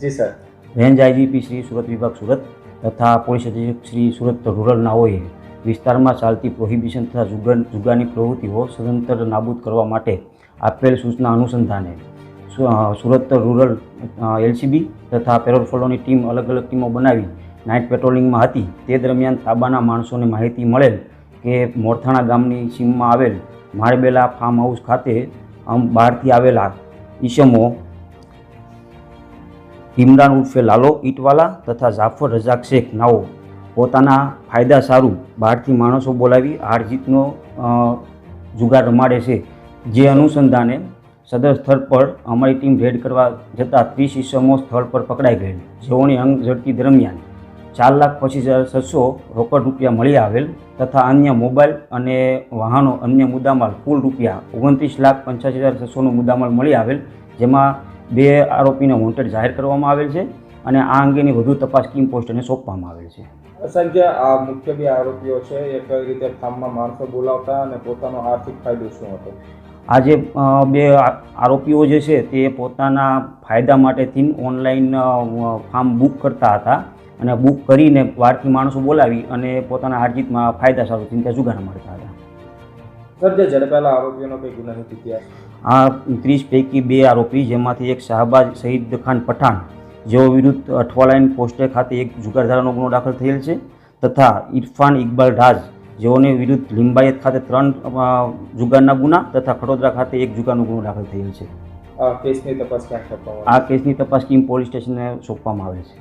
જી sir. Range IGP Shri Surat વિભાગ સુરત તથા police અધિક્ષક શ્રી સુરત રૂરલ નાઓએ વિસ્તારમાં ચાલતી પ્રોહિબિશન તથા જુગારની પ્રવૃત્તિઓ સદંતર નાબૂદ કરવા માટે આપેલ સૂચના અનુસંધાને સુરત રૂરલ એલસીબી તથા પેરોલ ફોલોની ટીમ અલગ અલગ ટીમો બનાવી નાઇટ પેટ્રોલિંગમાં હતી. તે દરમિયાન તાબાના માણસોને માહિતી મળેલ કે મોરથાણા ગામની સીમમાં આવેલ માળબેલા ફાર્મ હાઉસ ખાતે બહારથી આવેલા ઈસમો ઇમરાન ઉર્ફે લાલો ઈટવાલા તથા જાફર રજાક શેખ નાઓ પોતાના ફાયદા સારું બહારથી માણસો બોલાવી હાર જીતનો જુગાર રમાડે છે. જે અનુસંધાને સદર સ્થળ પર અમારી ટીમ રેડ કરવા જતાં 30 ઈસમો સ્થળ પર પકડાઈ ગયેલ, જેઓની અંગ ઝડપી દરમિયાન 4,25,600 રોકડ રૂપિયા મળી આવેલ તથા અન્ય મોબાઈલ અને વાહનો અન્ય મુદ્દામાલ કુલ રૂપિયા 29,85,600નો મુદ્દામાલ મળી આવેલ, જેમાં 2 આરોપીને વોન્ટેડ જાહેર કરવામાં આવેલ છે અને આ અંગેની વધુ તપાસ ટીમ પોસ્ટને સોંપવામાં આવેલ છે. અસંખ્ય આ મુખ્ય 2 આરોપીઓ છે એ કઈ રીતે ફાર્મમાં માણસો બોલાવતા અને પોતાનો આર્થિક ફાયદો શું હતો? આ જે 2 આરોપીઓ જે છે તે પોતાના ફાયદા માટેથી ઓનલાઈન ફાર્મ બુક કરતા હતા અને બુક કરીને બહારથી માણસો બોલાવી અને પોતાના હારજીતમાં ફાયદા સારું ચિંતા જુગાર મારતા હતા. સર, જે ઝડપાયેલા આરોપીઓનો કઈ ગુનાહિત ઇતિહાસ? આ 30 પૈકી 2 આરોપી, જેમાંથી એક શાહબાજ શહીદ ખાન પઠાણ જેઓ વિરુદ્ધ અઠવાલાઈન પોસ્ટે ખાતે એક જુગારધારાનો ગુનો દાખલ થયેલ છે તથા ઇરફાન ઇકબાલ રાજ જેઓને વિરુદ્ધ લિંબાયત ખાતે 3 જુગારના ગુના તથા ખડોદરા ખાતે 1 જુગારનો ગુનો દાખલ થયેલ છે. આ કેસની તપાસ ક્યાં સોંપવામાં? આ કેસની તપાસ ટીમ પોલીસ સ્ટેશનને સોંપવામાં આવે છે.